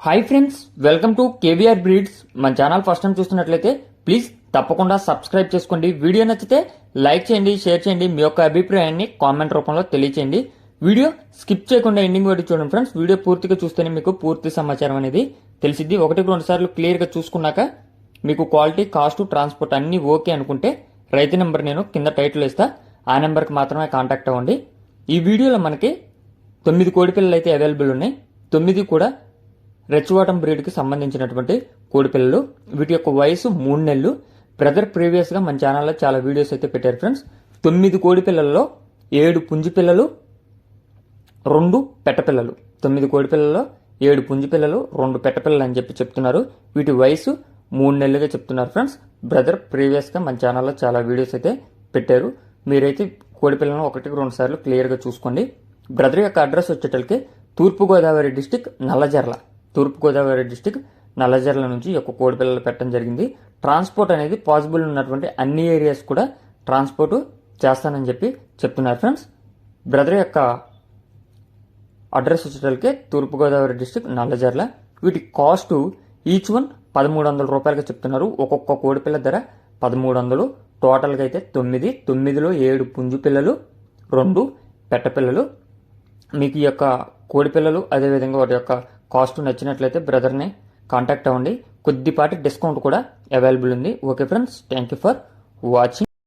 Hi friends, welcome to KVR breeds. మన channel first time చూస్తున్నట్లయితే please తప్పకుండా సబ్స్క్రైబ్ చేసుకోండి. వీడియో నచ్చితే లైక్ చేయండి, షేర్ చేయండి, మీ యొక్క అభిప్రాయాన్ని కామెంట్ రూపంలో తెలియచేయండి. వీడియో స్కిప్ చేయకుండా ఎండింగ్ వరకు చూడండి ఫ్రెండ్స్. వీడియో పూర్తిగా చూస్తేనే మీకు పూర్తి సమాచారం అనేది తెలిసిద్ది. 1-2 సార్లు క్లియర్గా చూసుకున్నాక మీకు క్వాలిటీ, కాస్ట్, ట్రాన్స్పోర్ట్ అన్నీ ఓకే అనుకుంటే రైతు నెంబర్ నేను కింద టైటిల్ ఇస్తా, ఆ నెంబర్కి మాత్రమే కాంటాక్ట్ అవ్వండి. ఈ వీడియోలో మనకి 9 కోడి పిల్లలు అయితే అవైలబుల్ ఉన్నాయి. 9 కూడా రెచ్వాటం బ్రీడ్కి సంబంధించినటువంటి కోడి పిల్లలు. వీటి యొక్క వయసు 3 నెలలు. బ్రదర్ ప్రీవియస్గా మన ఛానల్లో చాలా వీడియోస్ అయితే పెట్టారు ఫ్రెండ్స్. 9 కోడి పిల్లల్లో 7 పుంజి పిల్లలు, 2 పెట్ట పిల్లలు. 9 కోడి పిల్లల్లో 7 పుంజి పిల్లలు, 2 పెట్ట పిల్లలు అని చెప్తున్నారు. వీటి వయసు 3 నెలలుగా చెప్తున్నారు ఫ్రెండ్స్. బ్రదర్ ప్రీవియస్గా మన ఛానల్లో చాలా వీడియోస్ అయితే పెట్టారు. మీరైతే కోడి పిల్లలను 1-2 సార్లు క్లియర్గా చూసుకోండి. బ్రదర్ యొక్క అడ్రస్ వచ్చేటప్పటికి తూర్పుగోదావరి డిస్టిక్ నల్లజర్ల. తూర్పుగోదావరి డిస్టిక్ నల్లజర్ల నుంచి యొక్క కోడి పిల్లలు పెట్టడం జరిగింది. ట్రాన్స్పోర్ట్ అనేది పాసిబుల్ ఉన్నటువంటి అన్ని ఏరియాస్ కూడా ట్రాన్స్పోర్ట్ చేస్తానని చెప్తున్నారు ఫ్రెండ్స్. బ్రదర్ యొక్క అడ్రస్ వచ్చేటప్పటికి తూర్పుగోదావరి డిస్టిక్ నల్లజర్ల. వీటి కాస్ట్ ఈచ్ వన్ 1300 రూపాయలుగా చెప్తున్నారు. ఒక్కొక్క కోడి పిల్ల ధర 1300. టోటల్గా అయితే 9లో 7 పుంజు పిల్లలు, 2 పెట్ట పిల్లలు. మీకు ఈ యొక్క కోడి పిల్లలు అదేవిధంగా వాటి యొక్క కాస్ట్ నచ్చినట్లయితే బ్రదర్ని కాంటాక్ట్ అవ్వండి. కొద్దిపాటి డిస్కౌంట్ కూడా అవైలబుల్ ఉంది. Okay friends, thank you for watching.